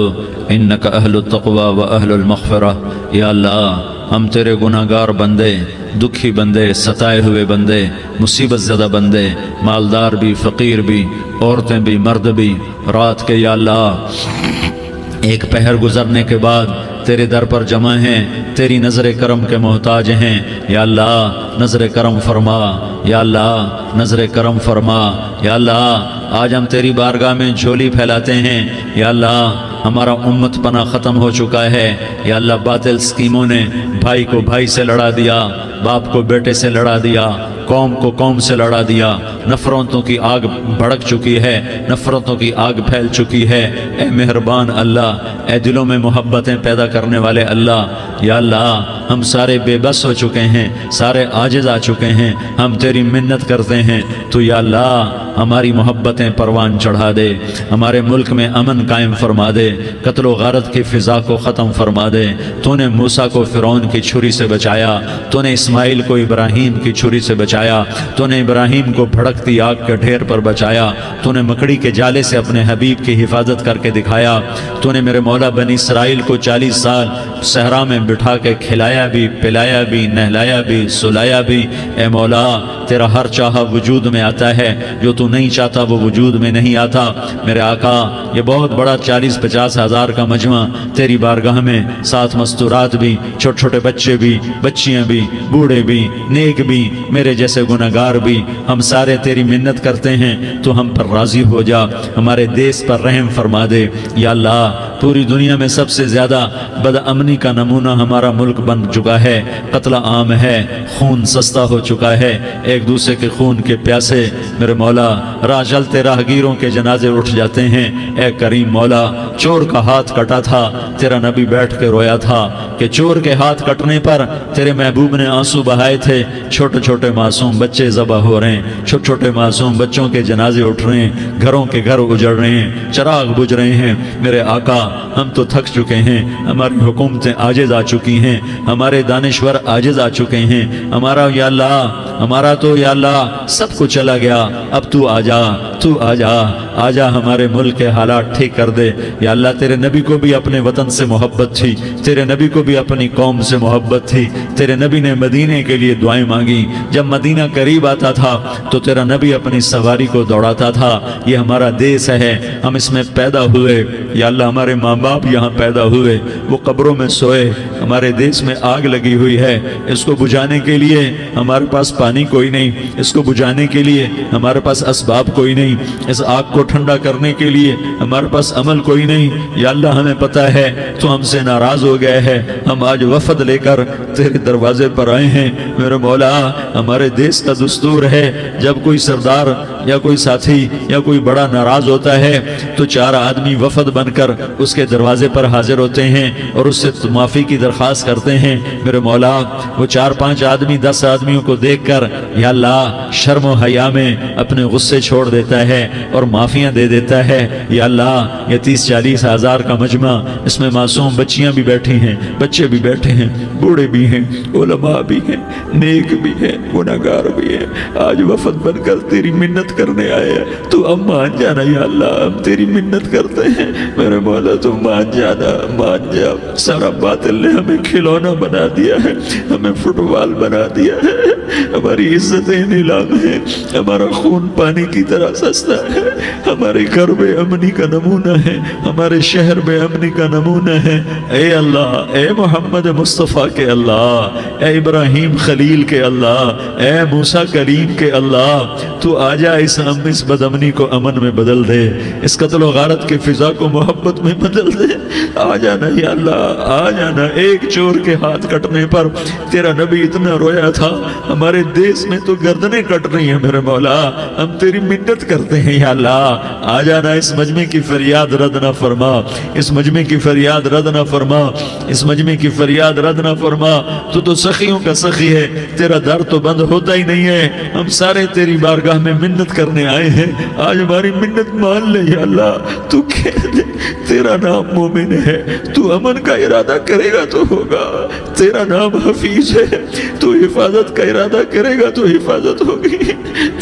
إنك أهل التقوى وأهل المغفرة. یا اللہ ہم تیرے گناہگار بندے، دکھی بندے، ستائے ہوئے بندے، مصیبت زدہ بندے، مالدار بھی، فقیر بھی، عورتیں بھی، مرد بھی، رات کے یا اللہ ایک پہر گزرنے کے بعد تیرے در پر جمع ہیں، تیری نظر کرم کے محتاج ہیں. یا اللہ نظر کرم فرما، یا اللہ نظر کرم فرما. یا اللہ آج ہم تیری بارگاہ میں جھولی پھیلاتے ہیں. یا اللہ ہمارا امت پناہ ختم ہو چکا ہے. یا اللہ باطل سکیموں نے بھائی کو بھائی سے لڑا دیا، باپ کو بیٹے سے لڑا دیا، قوم کو قوم سے لڑا دیا. نفرتوں کی آگ بھڑک چکی ہے، نفرتوں کی آگ پھیل چکی ہے. اے مہربان اللہ، اے دلوں میں محبتیں پیدا کرنے والے اللہ، یا اللہ ہم سارے بے بس ہو چکے ہیں، سارے عاجز آ چکے ہیں. ہم تیری منت کرتے ہیں تو یا اللہ ہماری محبتیں پروان چڑھا دے، ہمارے ملک میں امن قائم فرما دے، قتل و غارت کی فضا کو ختم فرما دے. تو نے موسیٰ کو فرعون کی چھری سے بچایا، تو نے اسماعیل کو ابراہیم کی چھری سے بچایا، تو نے ابراہیم کو بھڑکتی آگ کے ڈھیر پر بچایا، تو نے مکڑی کے جالے سے اپنے حبیب کی حفاظت کر کے دکھایا. تو نے میرے مولا بنی اسرائیل کو 40 سال صحرا میں بٹھا کے کھلایا بھی، پلایا بھی، نہلایا بھی، سلایا بھی. اے مولا تیرا ہر چاہا وجود میں آتا ہے، جو تو نہیں چاہتا وہ وجود میں نہیں آتا. میرے آقا یہ بہت بڑا 40-50 ہزار کا مجمع تیری بارگاہ میں، 7 مستورات بھی، چھوٹے چھوٹے بچے بھی، بچیاں بھی، بوڑھے بھی، نیک بھی، میرے جیسے گناہگار بھی، ہم سارے تیری منت کرتے ہیں تو ہم پر راضی ہو جا، ہمارے دیس پر رحم فرما دے. یا اللہ پوری دنیا میں سب سے زیادہ بد امنی کا نمونہ ہمارا ملک بن چکا ہے. قتل عام ہے، خون سستا ہو چکا ہے، ایک دوسرے کے خون کے پیاسے. میرے مولا راہ چلتے راہگیروں کے جنازے اٹھ جاتے ہیں. اے کریم مولا چور کا ہاتھ کٹا تھا، تیرا نبی بیٹھ کے رویا تھا کہ چور کے ہاتھ کٹنے پر تیرے محبوب نے آنسو بہائے تھے. چھوٹے چھوٹے معصوم بچے ذبح ہو رہے ہیں، چھوٹے چھوٹے معصوم بچوں کے جنازے اٹھ رہے ہیں، گھروں کے گھر اجڑ رہے ہیں، چراغ بجھ رہے ہیں. میرے آقا ہم تو تھک چکے ہیں، ہماری حکومتیں عاجز آ چکی ہیں، ہمارے دانشور عاجز آ چکے ہیں. ہمارا یا اللہ ہمارا تو یا اللہ سب کچھ چلا گیا. اب تو آ جا، تو آ جا، آ جا ہمارے ملک کے حالات ٹھیک کر دے. یا اللہ تیرے نبی کو بھی اپنے وطن سے محبت تھی، تیرے نبی کو بھی اپنی قوم سے محبت تھی. تیرے نبی نے مدینے کے لیے دعائیں مانگی. جب مدینہ قریب آتا تھا تو تیرا نبی اپنی سواری کو دوڑاتا تھا. یہ ہمارا دیس ہے، ہم اس میں پیدا ہوئے. یا اللہ ہمارے ماں باپ یہاں پیدا ہوئے، وہ قبروں میں سوئے. ہمارے دیس میں آگ لگی ہوئی ہے، اس کو بجھانے کے لیے ہمارے پاس پانی کوئی نہیں، اس کو بجھانے کے لیے ہمارے پاس اسباب کوئی نہیں، اس آگ کو ٹھنڈا کرنے کے لیے ہمارے پاس عمل کوئی نہیں. یا اللہ ہمیں پتہ ہے تو ہم سے ناراض ہو گئے ہے. ہم آج وفد لے کر تیرے دروازے پر آئے ہیں. میرے مولا ہمارے دیس کا دستور ہے جب کوئی سردار یا کوئی ساتھی یا کوئی بڑا ناراض ہوتا ہے تو 4 آدمی وفد بن کر اس کے دروازے پر حاضر ہوتے ہیں اور اس سے معافی کی درخواست کرتے ہیں. میرے مولا وہ 4-5 آدمی 10 آدمیوں کو دیکھ کر یا اللہ شرم و حیا میں اپنے غصے چھوڑ دیتا ہے اور معافیاں دے دیتا ہے. یا اللہ یہ 30-40 ہزار کا مجمع، اس میں معصوم بچیاں بھی بیٹھی ہیں، بچے بھی بیٹھے ہیں، بوڑھے بھی ہیں، علماء بھی ہیں، نیک بھی ہیں، گناہگار بھی ہیں. آج وفد بن کر تیری منت کرنے آئے ہیں، تو اب مان جانا. یا اللہ ہم تیری منت کرتے ہیں، میرے مولا تو مان جانا، مان جا. سارا باطل نے ہمیں کھلونا بنا دیا ہے، ہمیں فٹ بال بنا دیا ہے، ہماری عزتیں نیلام ہیں، ہمارا خون پانی کی طرح سستا ہے. ہمارے گھر بے امنی کا نمونہ ہے، ہمارے شہر بے امنی کا نمونہ ہے. اے اللہ، اے محمد مصطفیٰ کے اللہ، اے ابراہیم خلیل کے اللہ، اے موسیٰ کریم کے اللہ، تو آ جا اس بد امنی کو امن میں بدل دے، اس قتل و غارت کی فضا کو محبت میں بدل دے. آ جانا یا اللہ، آ جانا. ایک چور کے ہاتھ کٹنے پر تیرا نبی اتنا رویا تھا. ہمارے دیس میں تو گردنیں کٹ رہی ہیں. میرے مولا ہم تیری منت کرتے ہیں. یا اللہ آ جانا، اس مجمع کی فریاد رد نہ فرما، اس مجمع کی فریاد رد نہ فرما، اس مجمع کی فریاد رد نہ فرما. تو سخیوں کا سخی ہے، تیرا در تو بند ہوتا ہی نہیں ہے. ہم سارے تیری بارگاہ میں منت منت کرنے آئے ہیں، آج ہماری منت مان لے یا اللہ۔ تو کہہ دے تیرا نام مومن ہے، تو امن کا ارادہ کرے گا تو ہوگا، تیرا نام حفیظ ہے، تو حفاظت کا ارادہ کرے گا تو حفاظت ہوگی،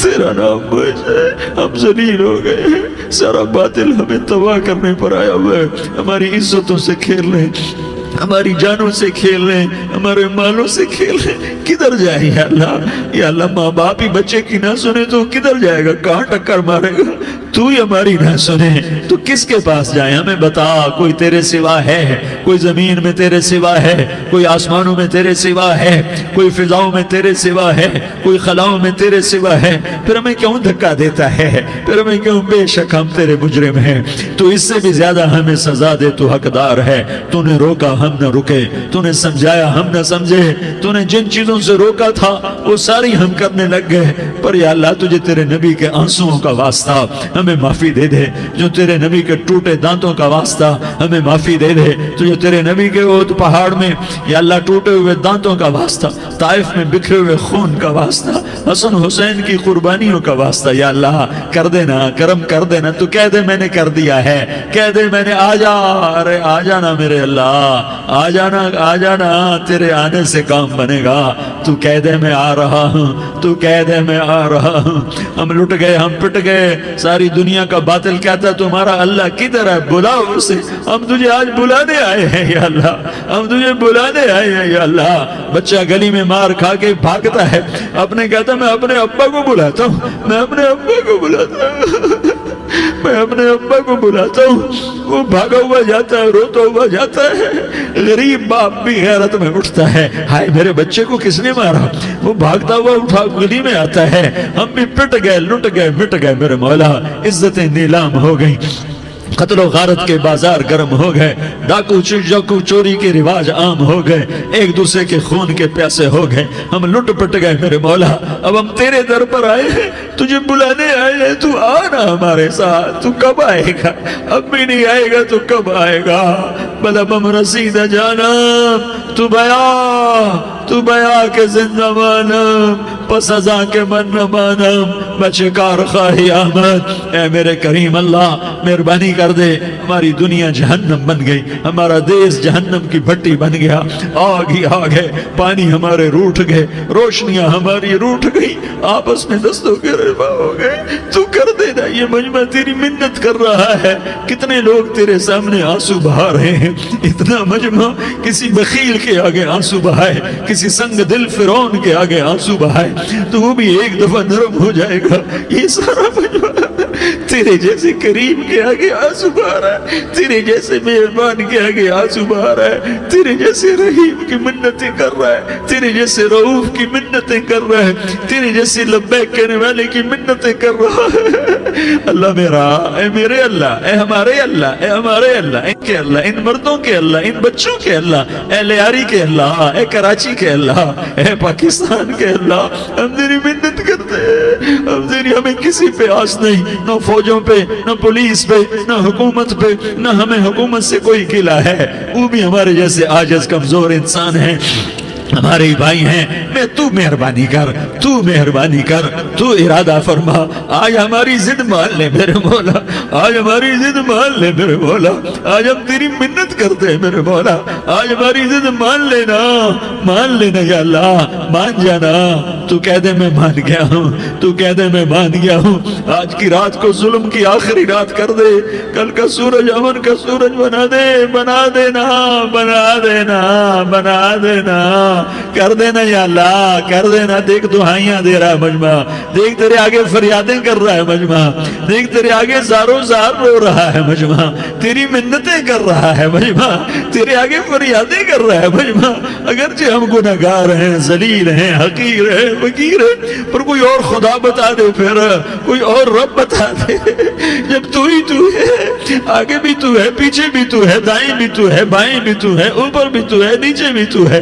تیرا نام موج ہے۔ ہم ذلیل ہو گئے ہیں، سارا باطل ہمیں تباہ کرنے پر آیا ہوا ہے، ہماری عزتوں سے کھیل رہے ہیں، ہماری جانوں سے کھیل رہے ہیں، ہمارے مالوں سے کھیل رہے ہیں۔ کدھر جائے یا اللہ؟ یا اللہ ماں باپ ہی بچے کی نہ سنے تو کدھر جائے گا؟ کہاں ٹکر مارے گا؟ تو ہی ہماری نہ سنے تو کس کے پاس جائیں؟ ہمیں بتا، کوئی تیرے سوا ہے؟ کوئی زمین میں تیرے سوا ہے؟ کوئی آسمانوں میں تیرے سوا ہے؟ کوئی فضاؤں میں تیرے سوا ہے؟ کوئی خلاؤں میں تیرے سوا ہے؟ پھر ہمیں کیوں دھکا دیتا ہے؟ پھر ہمیں کیوں؟ بے شک ہم تیرے مجرم ہیں، تو اس سے بھی زیادہ ہمیں سزا دے، تو حقدار ہے۔ تو نے روکا ہم نہ رکے، تو نے سمجھایا ہم نہ سمجھے، تو نے جن چیزوں سے روکا تھا وہ ساری ہم کرنے لگ گئے، پر یا اللہ تجھے تیرے نبی کے آنسوؤں کا واسطہ ہمیں معافی دے دے، جو تیرے نبی کے ٹوٹے دانتوں کا واسطہ ہمیں معافی دے دے، تو جو تیرے نبی کے احد پہاڑ میں یا اللہ ٹوٹے ہوئے دانتوں کا واسطہ، طائف میں بکھرے ہوئے خون کا واسطہ، حسن حسین کی قربانیوں کا واسطہ، یا اللہ کر دینا، کرم کر دینا۔ تو کہہ دے میں نے کر دیا ہے، کہہ دے میں نے، آ جا، ارے آ جانا میرے اللہ، آ جانا، آ جانا، تیرے آنے سے کام بنے گا۔ تو کہہ دے میں آ رہا ہوں، تو کہہ دے میں آ رہا ہوں۔ ہم لٹ گئے، ہم پٹ گئے، ساری دنیا کا باطل کہتا تمہارا اللہ کدھر ہے؟ بلاؤ اسے، ہم تجھے آج بلانے آئے ہیں یا اللہ، ہم تجھے بلانے آئے ہیں یا اللہ۔ بچہ گلی میں مار کھا کے بھاگتا ہے، اپنے کہتا میں اپنے ابا کو بلاتا ہوں، میں اپنے ابا کو بلاتا ہوں، میں اپنے ابا کو بلاتا ہوں، وہ بھاگا ہوا جاتا ہے، روتا ہوا جاتا ہے۔ غریب باپ بھی غیرت میں اٹھتا ہے، ہائے میرے بچے کو کس نے مارا؟ وہ بھاگتا ہوا اٹھا گلی میں آتا ہے۔ ہم بھی پٹ گئے، لٹ گئے، مٹ گئے میرے مولا، عزتیں نیلام ہو گئی، قتل و غارت کے بازار گرم ہو گئے، ڈاکو چوری کے رواج عام ہو گئے، ایک دوسرے کے خون کے پیاسے ہو گئے، ہم لٹ پٹ گئے میرے مولا۔ اب ہم تیرے در پر آئے ہیں، تجھے بلانے آئے ہیں، تو آنا ہمارے ساتھ۔ تو کب آئے گا؟ اب بھی نہیں آئے گا تو کب آئے گا؟ بلبم رسید جانم تو بیا کے زندہ مانم، پس ازاں کے من نہ مانم، بچکار خواہی آمد۔ اے میرے کریم اللہ مہربانی کر دے، ہماری دنیا جہنم بن گئی، ہمارا دیس جہنم کی بھٹی بن گیا، آگ ہی آگ ہے، پانی ہمارے روٹھ گئے، روشنیاں ہماری روٹھ گئی، آپس میں دستوں کے رفا ہو گئے۔ تو کر دینا، یہ مجمع تیری منت کر رہا ہے۔ کتنے لوگ تیرے سامنے آنسو بہا رہے ہیں، اتنا مجمع کسی بخیل کے آگے آنسو بہائے، کسی سنگ دل فرعون کے آگے آنسو بہائے تو وہ بھی ایک دفعہ نرم ہو جائے گا۔ یہ سارا مجمع تیرے جیسے کریم کے آگے آنسو بہا رہا ہے، تیرے جیسے مہربان کے آگے آنسو بہا رہا ہے، تیرے جیسے رحیم کی منتیں کر رہا ہے، تیرے جیسے رؤوف کی منتیں کر رہا ہے، تیرے جیسے لبیک کہنے والے کی منتیں کر رہا ہے۔ اللہ میرا، اے میرے اللہ، اے ہمارے اللہ، اے ہمارے اللہ، ان کے اللہ، ان مردوں کے اللہ، ان بچوں کے اللہ، اے لیاری کے اللہ، اے کراچی کے اللہ، اے پاکستان کے اللہ، ہم تیری منت کرتے ہیں، ہمیں کسی پہ آس نہیں، نہ فوجوں پہ، نہ پولیس پہ، نہ حکومت پہ، نہ ہمیں حکومت سے کوئی گلہ ہے، وہ بھی ہمارے جیسے عاجز کمزور انسان ہیں، ہمارے بھائی ہیں۔ میں تو مہربانی کر، تو مہربانی کر، تو ارادہ فرما، آج ہماری ضد مان لے میرے مولا، آج ہماری ضد مان لے میرے مولا، آج ہم تیری منت کرتے ہیں میرے مولا، آج ہماری ضد مان لینا، مان لینا یا اللہ، مان جانا۔ تو کہہ دے میں مان گیا ہوں، تو کہہ دے میں مان گیا ہوں۔ آج کی رات کو ظلم کی آخری رات کر دے، کل کا سورج امن کا سورج بنا دے، بنا دینا، بنا دینا، بنا دینا، کر دینا یا اللہ، کر دینا۔ دیکھ دعائیاں دے رہا ہے مجمع، دیکھ تیرے آگے فریادیں کر رہا ہے مجمع، دیکھ تیرے آگے زاروں زار رو رہا ہے مجمع، تیری منتیں کر رہا ہے مجمع، تیرے آگے فریادیں کر رہا ہے مجمع۔ اگرچہ ہم گناہگار ہیں، ذلیل ہیں، حقیر ہیں، فقیر ہیں، پر کوئی اور خدا بتا دے، پھر کوئی اور رب بتا دے۔ جب تو ہی تو ہے، آگے بھی تو ہے، پیچھے بھی تو ہے، دائیں بھی تو ہے، بائیں بھی تو ہے، اوپر بھی تو ہے، نیچے بھی تو ہے،